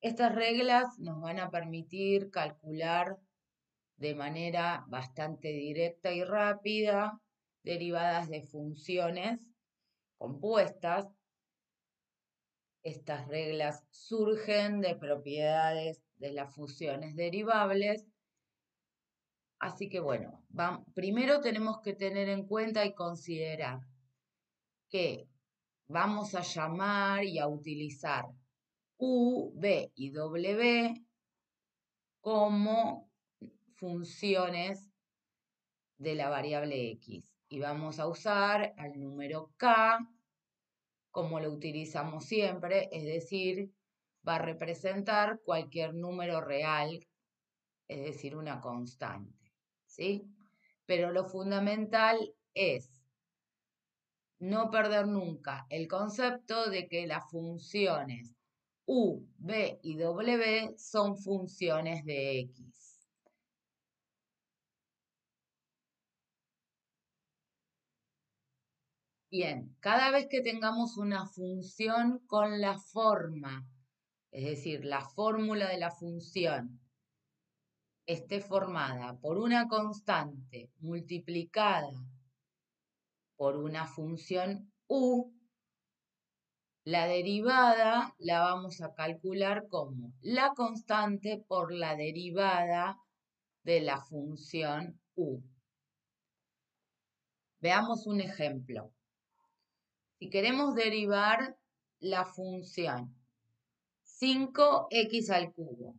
Estas reglas nos van a permitir calcular de manera bastante directa y rápida derivadas de funciones compuestas. Estas reglas surgen de propiedades de las funciones derivables. Así que bueno, primero tenemos que tener en cuenta y considerar que vamos a llamar y a utilizar U, V y W como funciones de la variable X. Y vamos a usar al número K como lo utilizamos siempre, es decir, va a representar cualquier número real, es decir, una constante, ¿sí? Pero lo fundamental es no perder nunca el concepto de que las funciones U, V y W son funciones de X. Bien, cada vez que tengamos una función con la forma, es decir, la fórmula de la función, esté formada por una constante multiplicada por una función U, la derivada la vamos a calcular como la constante por la derivada de la función U. Veamos un ejemplo. Si queremos derivar la función 5x al cubo,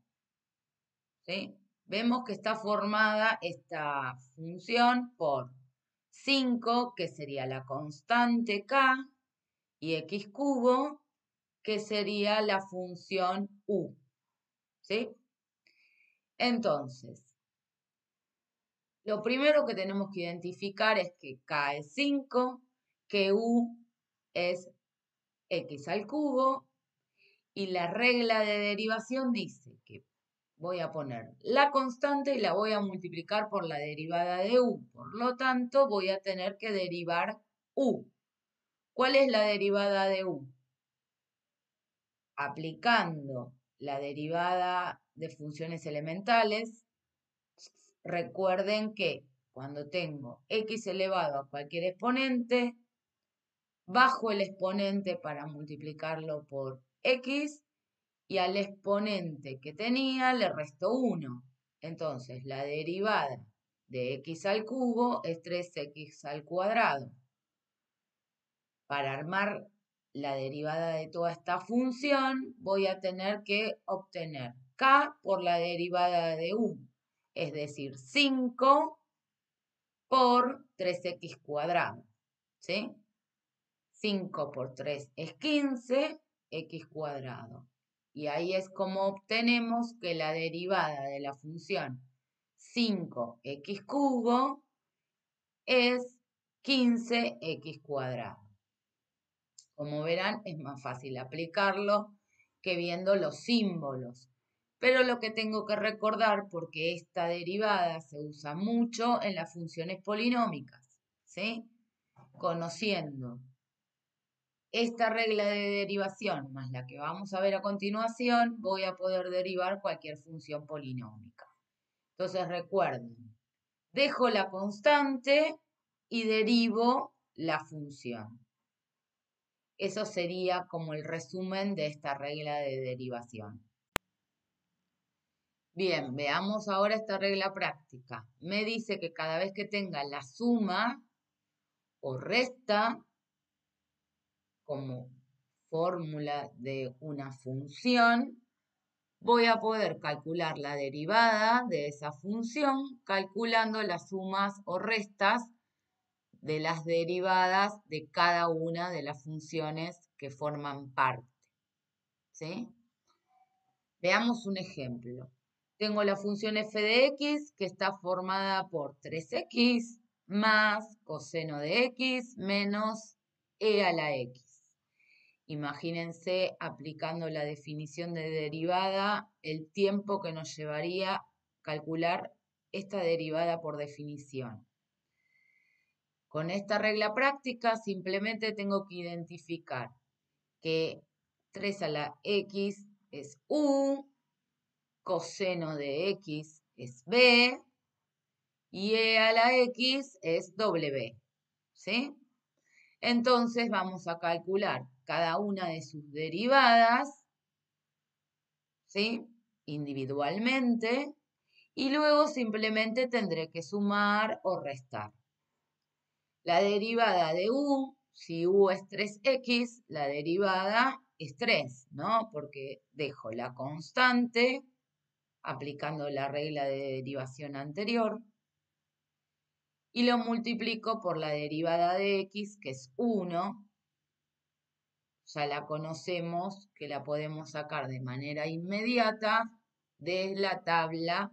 ¿sí? Vemos que está formada esta función por 5, que sería la constante k, y x cubo, que sería la función u, ¿sí? Entonces, lo primero que tenemos que identificar es que k es 5, que u es x al cubo, y la regla de derivación dice que voy a poner la constante y la voy a multiplicar por la derivada de u. Por lo tanto, voy a tener que derivar u. ¿Cuál es la derivada de u? Aplicando la derivada de funciones elementales, recuerden que cuando tengo x elevado a cualquier exponente, bajo el exponente para multiplicarlo por x, y al exponente que tenía le resto 1. Entonces, la derivada de x al cubo es 3x al cuadrado. Para armar la derivada de toda esta función, voy a tener que obtener k por la derivada de u, es decir, 5 por 3x cuadrado, ¿sí? 5 por 3 es 15, x cuadrado. Y ahí es como obtenemos que la derivada de la función 5x cubo es 15x cuadrado. Como verán, es más fácil aplicarlo que viendo los símbolos. Pero lo que tengo que recordar, porque esta derivada se usa mucho en las funciones polinómicas, ¿sí? Conociendo esta regla de derivación más la que vamos a ver a continuación, voy a poder derivar cualquier función polinómica. Entonces recuerden, dejo la constante y derivo la función. Eso sería como el resumen de esta regla de derivación. Bien, veamos ahora esta regla práctica. Me dice que cada vez que tenga la suma o resta como fórmula de una función, voy a poder calcular la derivada de esa función calculando las sumas o restas de las derivadas de cada una de las funciones que forman parte, ¿sí? Veamos un ejemplo. Tengo la función f de x que está formada por 3x más coseno de x menos e a la x. Imagínense aplicando la definición de derivada, el tiempo que nos llevaría calcular esta derivada por definición. Con esta regla práctica simplemente tengo que identificar que 3 a la x es U, coseno de X es B, y E a la X es W, ¿sí? Entonces vamos a calcular cada una de sus derivadas, ¿sí? Individualmente, y luego simplemente tendré que sumar o restar. La derivada de U, si U es 3X, la derivada es 3, ¿no? Porque dejo la constante, aplicando la regla de derivación anterior, y lo multiplico por la derivada de X, que es 1, ya la conocemos, que la podemos sacar de manera inmediata de la tabla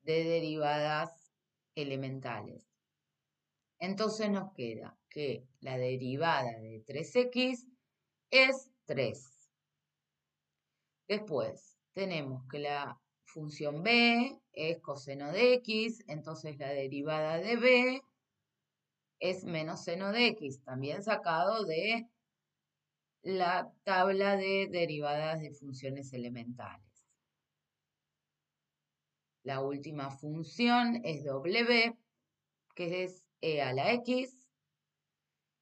de derivadas elementales. Entonces nos queda que la derivada de 3x es 3. Después tenemos que la función b es coseno de x, entonces la derivada de b es menos seno de x, también sacado de la tabla de derivadas de funciones elementales. La última función es w, que es e a la x.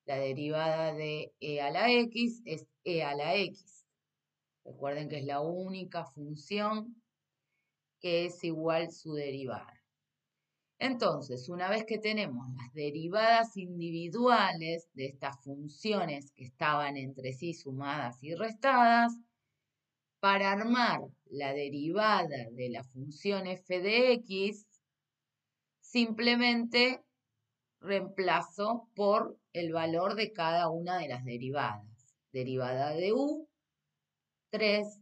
La derivada de e a la x es e a la x. Recuerden que es la única función que es igual su derivada. Entonces, una vez que tenemos las derivadas individuales de estas funciones que estaban entre sí sumadas y restadas, para armar la derivada de la función f de x, simplemente reemplazo por el valor de cada una de las derivadas. Derivada de u, 3.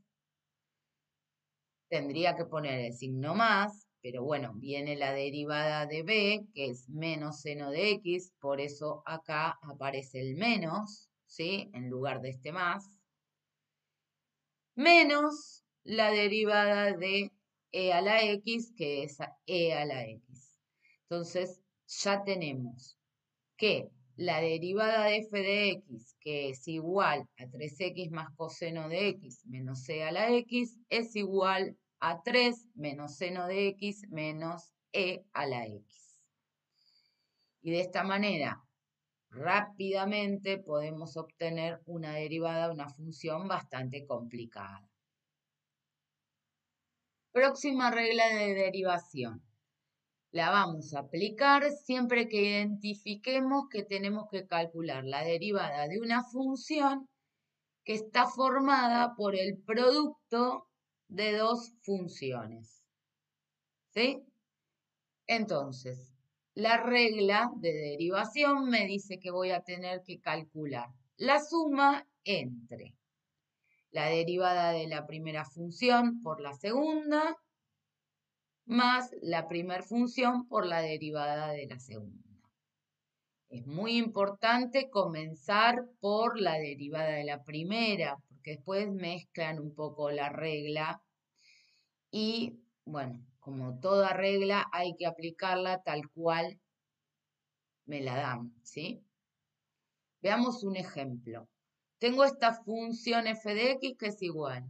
Tendría que poner el signo más, pero bueno, viene la derivada de b, que es menos seno de x, por eso acá aparece el menos, ¿sí? En lugar de este más. Menos la derivada de e a la x, que es e a la x. Entonces, ya tenemos que la derivada de f de x, que es igual a 3x más coseno de x menos e a la x, es igual a 3 menos seno de x menos e a la x. Y de esta manera, rápidamente podemos obtener una derivada de una función bastante complicada. Próxima regla de derivación. La vamos a aplicar siempre que identifiquemos que tenemos que calcular la derivada de una función que está formada por el producto de dos funciones. ¿Sí? Entonces, la regla de derivación me dice que voy a tener que calcular la suma entre la derivada de la primera función por la segunda más la primera función por la derivada de la segunda. Es muy importante comenzar por la derivada de la primera, porque después mezclan un poco la regla y, bueno, como toda regla hay que aplicarla tal cual me la dan, ¿sí? Veamos un ejemplo. Tengo esta función f de x que es igual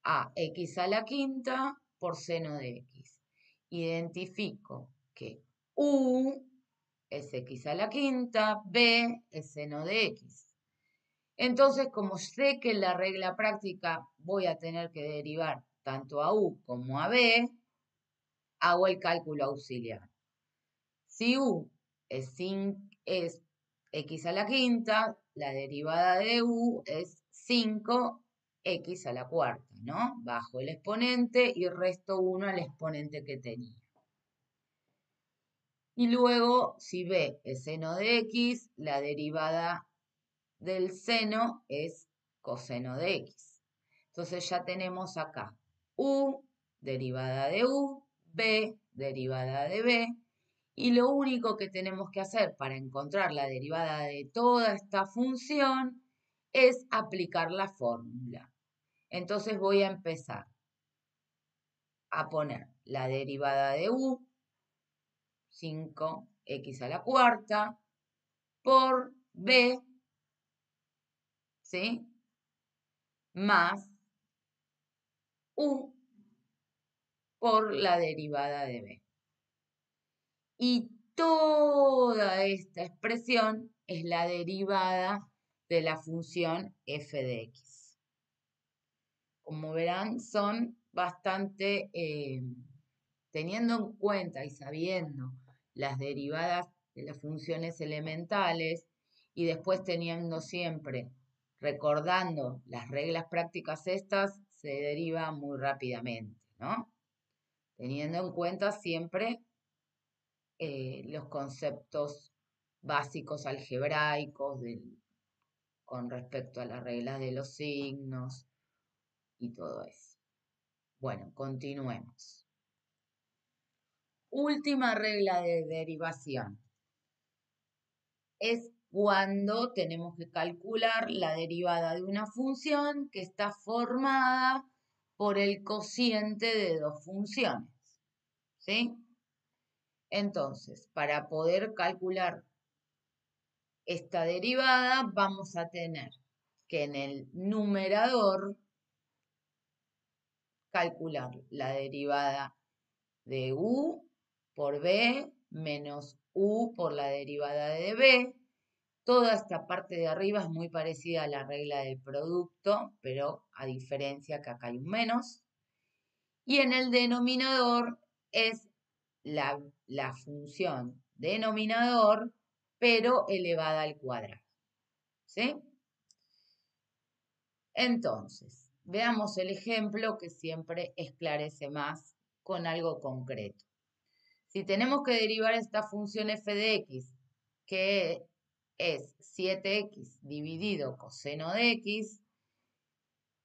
a x a la quinta por seno de x. Identifico que u es x a la quinta, b es seno de x. Entonces, como sé que en la regla práctica voy a tener que derivar tanto a u como a b, hago el cálculo auxiliar. Si u es x a la quinta, la derivada de u es 5x a la cuarta, ¿no? Bajo el exponente y resto 1 al exponente que tenía. Y luego, si b es seno de x, la derivada del seno es coseno de x. Entonces ya tenemos acá u, derivada de u, b, derivada de b, y lo único que tenemos que hacer para encontrar la derivada de toda esta función es aplicar la fórmula. Entonces voy a empezar a poner la derivada de u, 5x a la cuarta, por b, ¿sí? Más U por la derivada de B. Y toda esta expresión es la derivada de la función f de x. Como verán, son bastante, teniendo en cuenta y sabiendo las derivadas de las funciones elementales y después teniendo siempre, recordando las reglas prácticas estas, se deriva muy rápidamente, ¿no? Teniendo en cuenta siempre los conceptos básicos algebraicos con respecto a las reglas de los signos y todo eso. Bueno, continuemos. Última regla de derivación. Es cuando tenemos que calcular la derivada de una función que está formada por el cociente de dos funciones. ¿Sí? Entonces, para poder calcular esta derivada, vamos a tener que en el numerador calcular la derivada de u por b menos u por la derivada de b. Toda esta parte de arriba es muy parecida a la regla del producto, pero a diferencia que acá hay un menos. Y en el denominador es la función denominador, pero elevada al cuadrado. ¿Sí? Entonces, veamos el ejemplo que siempre esclarece más con algo concreto. Si tenemos que derivar esta función f de x, que es 7x dividido coseno de x,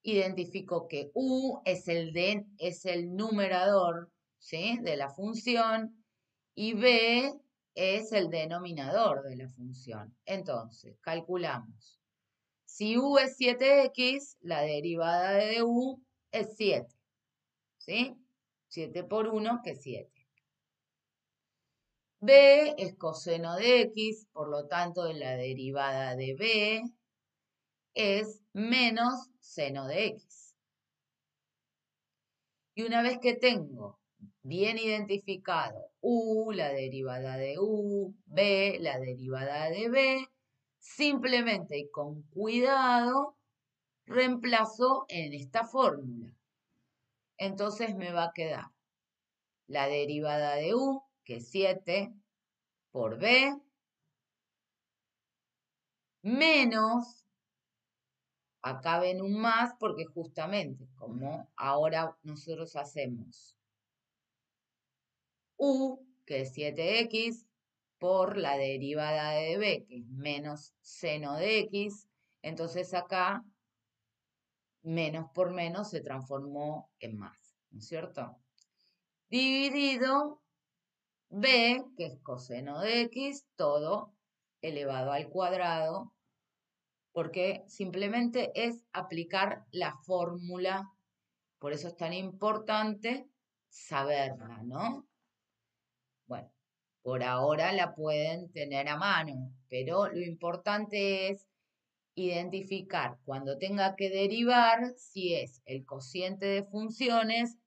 identifico que u es el numerador, ¿sí?, de la función y b es el denominador de la función. Entonces, calculamos. Si u es 7x, la derivada de u es 7, ¿sí? 7 por 1, que es 7. B es coseno de x, por lo tanto la derivada de b es menos seno de x. Y una vez que tengo bien identificado u, la derivada de u, b, la derivada de b, simplemente y con cuidado reemplazo en esta fórmula. Entonces me va a quedar la derivada de u, que es 7, por b, menos, acá ven un más porque justamente como ahora nosotros hacemos u, que es 7x, por la derivada de b, que es menos seno de x, entonces acá menos por menos se transformó en más, ¿no es cierto? Dividido b, que es coseno de x, todo elevado al cuadrado, porque simplemente es aplicar la fórmula, por eso es tan importante saberla, ¿no? Bueno, por ahora la pueden tener a mano, pero lo importante es identificar cuando tenga que derivar si es el cociente de funciones,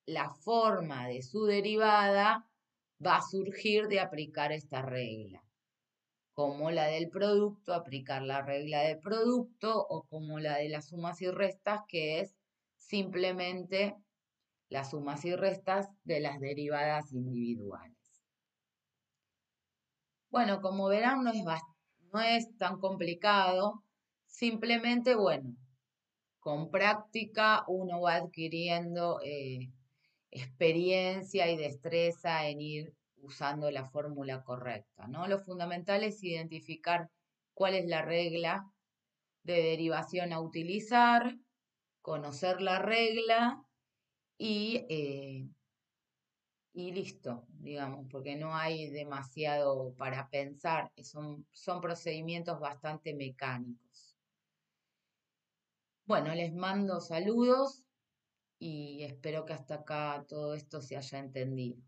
la forma de su derivada va a surgir de aplicar esta regla. Como la del producto, aplicar la regla del producto, o como la de las sumas y restas, que es simplemente las sumas y restas de las derivadas individuales. Bueno, como verán, no es tan complicado, simplemente, bueno, con práctica uno va adquiriendo experiencia y destreza en ir usando la fórmula correcta, ¿no? Lo fundamental es identificar cuál es la regla de derivación a utilizar, conocer la regla y listo, digamos, porque no hay demasiado para pensar, son procedimientos bastante mecánicos. Bueno, les mando saludos y espero que hasta acá todo esto se haya entendido.